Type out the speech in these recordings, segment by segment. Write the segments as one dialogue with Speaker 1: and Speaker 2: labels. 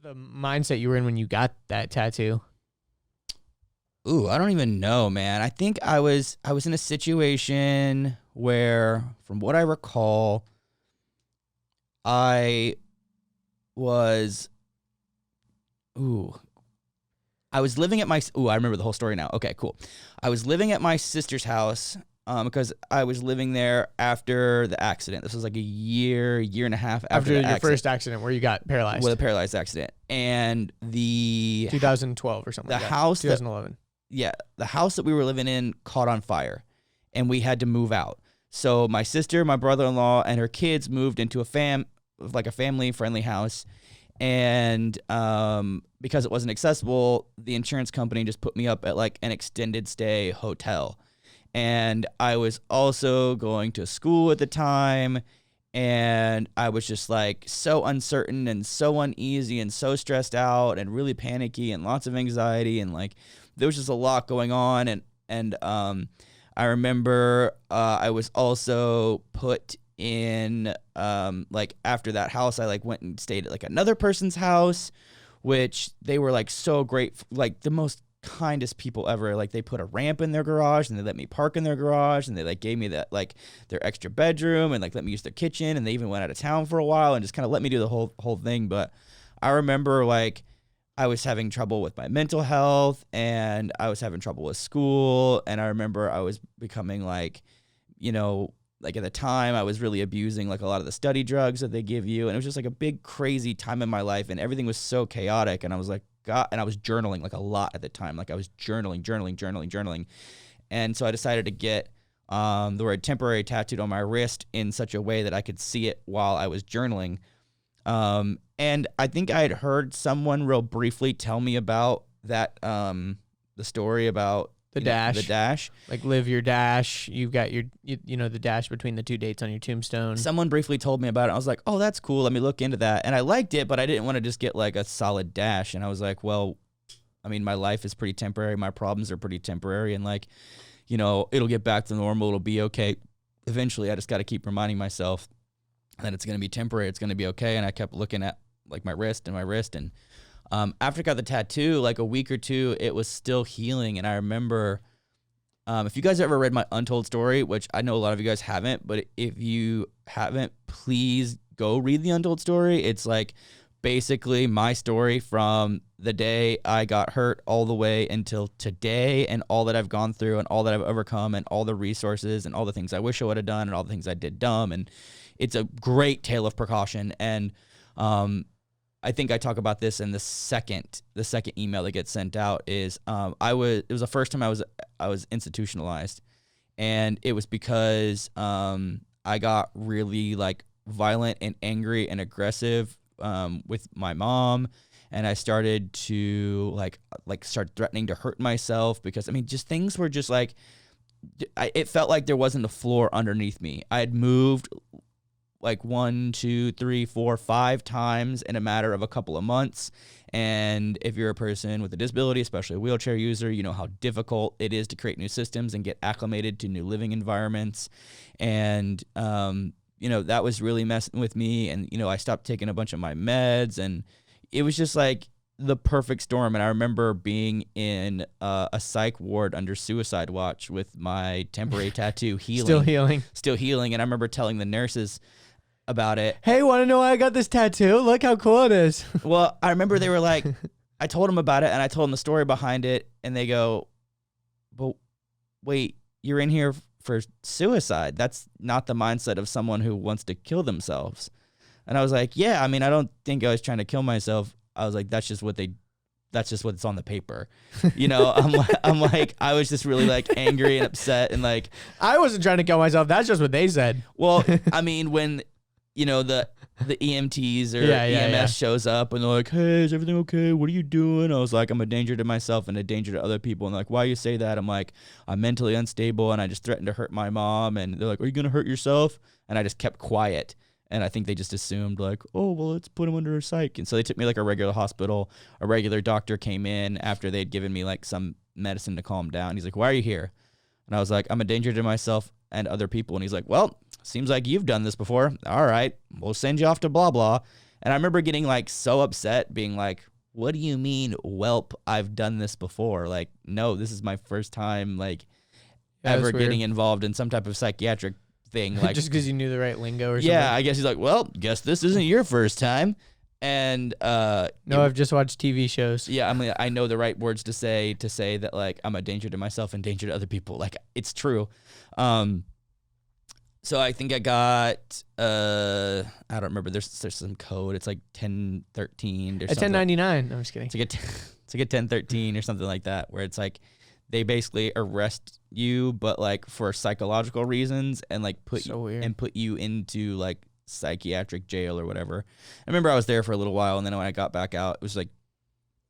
Speaker 1: the mindset you were in when you got that tattoo?
Speaker 2: Ooh, I don't even know, man. I think I was in a situation where, from what I recall, I was I was living at I remember the whole story now. Okay, cool. I was living at my sister's house because I was living there after the accident. This was like a year and a half after
Speaker 1: your first accident where you got paralyzed.
Speaker 2: With a paralyzed accident. And the
Speaker 1: 2012 or something
Speaker 2: the
Speaker 1: like that.
Speaker 2: house
Speaker 1: 2011.
Speaker 2: The house that we were living in caught on fire and we had to move out. So my sister, my brother-in-law, and her kids moved into a family-friendly house. And because it wasn't accessible, the insurance company just put me up at like an extended stay hotel. And I was also going to school at the time, and I was just like so uncertain and so uneasy and so stressed out and really panicky and lots of anxiety, and like there was just a lot going on. And I remember I was also put in like after that house, I like went and stayed at like another person's house, which they were like so great, like the most kindest people ever. Like they put a ramp in their garage and they let me park in their garage, and they like gave me that like their extra bedroom and like let me use their kitchen, and they even went out of town for a while and just kind of let me do the whole thing. But I remember like I was having trouble with my mental health and I was having trouble with school, and I remember I was becoming like, like at the time I was really abusing like a lot of the study drugs that they give you, and it was just like a big crazy time in my life, and everything was so chaotic, and I was like, God, and I was journaling like a lot at the time. Like I was journaling. And so I decided to get the word temporary tattooed on my wrist in such a way that I could see it while I was journaling. And I think I had heard someone real briefly tell me about that, the story about
Speaker 1: the dash.
Speaker 2: The dash.
Speaker 1: Like live your dash. You've got your, the dash between the two dates on your tombstone.
Speaker 2: Someone briefly told me about it. I was like, oh, that's cool. Let me look into that. And I liked it, but I didn't want to just get like a solid dash. And I was like, well, I mean, my life is pretty temporary. My problems are pretty temporary. And like, it'll get back to normal. It'll be okay. Eventually, I just got to keep reminding myself that it's going to be temporary. It's going to be okay. And I kept looking at like my wrist. And after I got the tattoo, like a week or two, it was still healing. And I remember, if you guys ever read my Untold Story, which I know a lot of you guys haven't, but if you haven't, please go read the Untold Story. It's like basically my story from the day I got hurt all the way until today, and all that I've gone through and all that I've overcome and all the resources and all the things I wish I would have done and all the things I did dumb. And it's a great tale of precaution. And I think I talk about this in the second email that gets sent out is it was the first time I was institutionalized, and it was because I got really like violent and angry and aggressive with my mom, and I started to like start threatening to hurt myself because I mean just things were just like it felt like there wasn't a floor underneath me. I had moved like 1, 2, 3, 4, 5 times in a matter of a couple of months. And if you're a person with a disability, especially a wheelchair user, you know how difficult it is to create new systems and get acclimated to new living environments. And, that was really messing with me. And, I stopped taking a bunch of my meds, and it was just like the perfect storm. And I remember being in a psych ward under suicide watch with my temporary tattoo healing. Still healing. And I remember telling the nurses about it.
Speaker 1: Hey, want to know why I got this tattoo? Look how cool it is.
Speaker 2: Well, I remember they were like, I told them about it and I told them the story behind it, and they go, but wait, you're in here for suicide. That's not the mindset of someone who wants to kill themselves. And I was like, yeah, I mean, I don't think I was trying to kill myself. I was like, that's just what's on the paper. I'm like, I was just really like angry and upset, and like,
Speaker 1: I wasn't trying to kill myself. That's just what they said.
Speaker 2: Well, I mean, when the EMTs or EMS shows up and they're like, hey, is everything okay? What are you doing? I was like, I'm a danger to myself and a danger to other people. And they're like, why you say that? I'm like, I'm mentally unstable and I just threatened to hurt my mom. And they're like, are you going to hurt yourself? And I just kept quiet. And I think they just assumed like, oh, well, let's put him under a psych. And so they took me like a regular hospital. A regular doctor came in after they'd given me like some medicine to calm down. He's like, why are you here? And I was like, I'm a danger to myself and other people. And he's like, well, seems like you've done this before. All right, we'll send you off to blah, blah. And I remember getting like so upset, being like, what do you mean, welp, I've done this before? Like, no, this is my first time like ever getting involved in some type of psychiatric thing. Like
Speaker 1: just because you knew the right lingo or something.
Speaker 2: Yeah, I guess he's like, well, guess this isn't your first time. And
Speaker 1: I've just watched TV shows.
Speaker 2: Yeah, I mean, I know the right words to say that like I'm a danger to myself and danger to other people. Like it's true. So I think I got I don't remember. There's some code. It's like 1013 or something.
Speaker 1: 1099. I'm just kidding.
Speaker 2: It's like a 1013 or something like that, where it's like they basically arrest you, but like for psychological reasons, and like put you into like psychiatric jail or whatever. I remember I was there for a little while, and then when I got back out, it was like,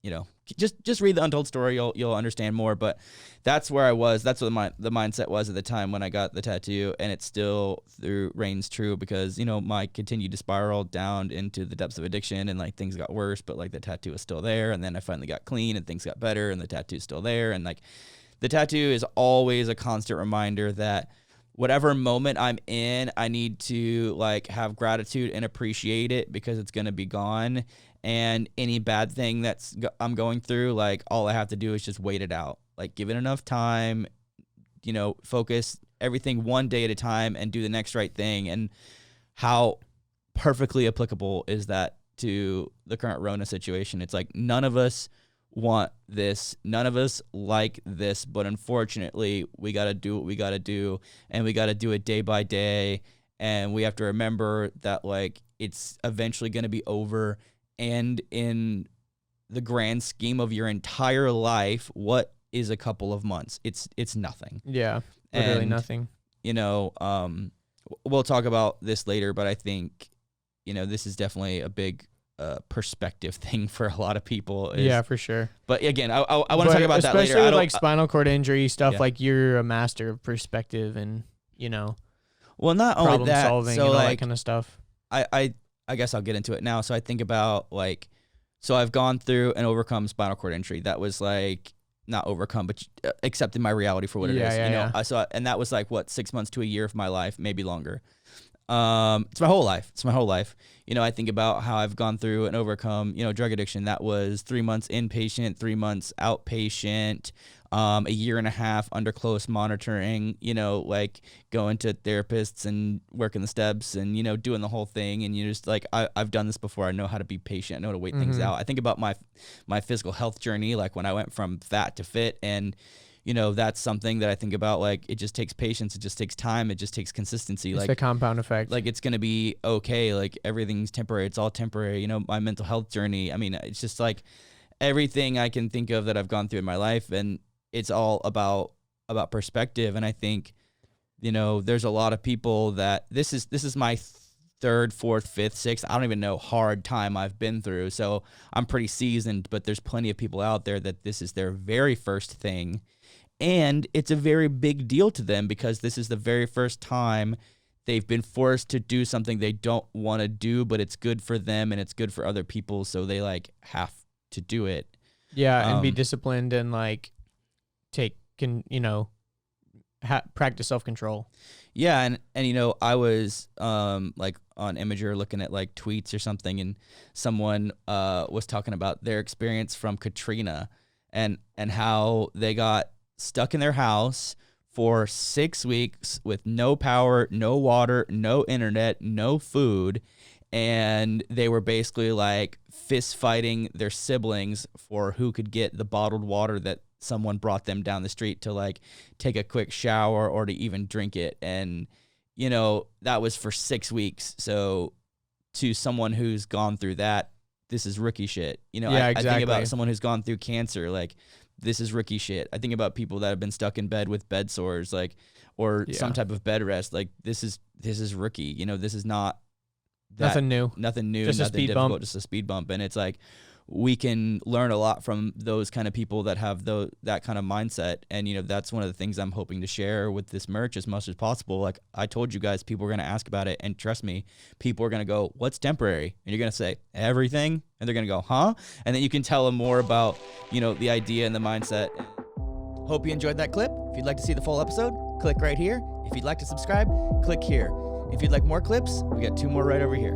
Speaker 2: you know, just read the Untold Story. You'll understand more. But that's where I was. That's what the mindset was at the time when I got the tattoo, and it still reigns true because, you know, my continued to spiral down into the depths of addiction, and like things got worse, but like the tattoo was still there, and then I finally got clean and things got better, and the tattoo's still there, and like the tattoo is always a constant reminder that whatever moment I'm in, I need to like have gratitude and appreciate it because it's gonna be gone. And any bad thing I'm going through, like all I have to do is just wait it out. Like give it enough time, you know, focus everything one day at a time and do the next right thing. And how perfectly applicable is that to the current Rona situation? It's like none of us want this. None of us like this. But unfortunately, we got to do what we got to do. And we got to do it day by day. And we have to remember that like it's eventually going to be over. And in the grand scheme of your entire life, what is a couple of months? It's nothing.
Speaker 1: Yeah, literally nothing.
Speaker 2: You know, we'll talk about this later, but I think, you know, this is definitely a big perspective thing for a lot of people.
Speaker 1: Yeah, for sure.
Speaker 2: But again, I want to talk about that later.
Speaker 1: Especially with like spinal cord injury stuff, like you're a master of perspective and, you know,
Speaker 2: well, not only
Speaker 1: problem
Speaker 2: that,
Speaker 1: solving
Speaker 2: so
Speaker 1: and all
Speaker 2: like,
Speaker 1: that kind of stuff.
Speaker 2: I guess I'll get into it now. So I think about like, so I've gone through and overcome spinal cord injury. That was like not overcome, but accepted my reality for what it is. You know, I saw, and that was like what, 6 months to a year of my life, maybe longer. It's my whole life. You know, I think about how I've gone through and overcome, you know, drug addiction. That was 3 months inpatient, 3 months outpatient, a year and a half under close monitoring, you know, like going to therapists and working the steps and, you know, doing the whole thing. And you just like, I've done this before. I know how to be patient. I know how to wait things out. I think about my physical health journey, like when I went from fat to fit, and, you know, that's something that I think about. Like, it just takes patience. It just takes time. It just takes consistency.
Speaker 1: It's
Speaker 2: like
Speaker 1: the compound effect.
Speaker 2: Like, it's going to be okay. Like, everything's temporary. It's all temporary. You know, my mental health journey. I mean, it's just like everything I can think of that I've gone through in my life. And it's all about perspective. And I think, you know, there's a lot of people that this is my third, fourth, fifth, sixth, I don't even know, hard time I've been through. So I'm pretty seasoned, but there's plenty of people out there that this is their very first thing. And it's a very big deal to them because this is the very first time they've been forced to do something they don't want to do, but it's good for them and it's good for other people. So they like have to do it.
Speaker 1: Yeah. And be disciplined and like practice self-control.
Speaker 2: Yeah. And, you know, I was like on Imager looking at like tweets or something, and someone was talking about their experience from Katrina and how they got stuck in their house for 6 weeks with no power, no water, no internet, no food. And they were basically like fist fighting their siblings for who could get the bottled water that someone brought them down the street to like take a quick shower or to even drink it. And, you know, that was for 6 weeks. So to someone who's gone through that, this is rookie shit. You know,
Speaker 1: yeah,
Speaker 2: I
Speaker 1: exactly.
Speaker 2: think about someone who's gone through cancer, like this is rookie shit. I think about people that have been stuck in bed with bed sores, like, or some type of bed rest. Like this is rookie. You know, this is not
Speaker 1: nothing new,
Speaker 2: just
Speaker 1: nothing
Speaker 2: a speed
Speaker 1: difficult,
Speaker 2: bump. Just a speed bump. And it's like, we can learn a lot from those kind of people that have that kind of mindset. And, you know, that's one of the things I'm hoping to share with this merch as much as possible. Like I told you guys, people are going to ask about it, and trust me, people are going to go, what's temporary? And you're going to say everything. And they're going to go, huh? And then you can tell them more about, you know, the idea and the mindset. Hope you enjoyed that clip. If you'd like to see the full episode, click right here. If you'd like to subscribe, click here. If you'd like more clips, we got 2 more right over here.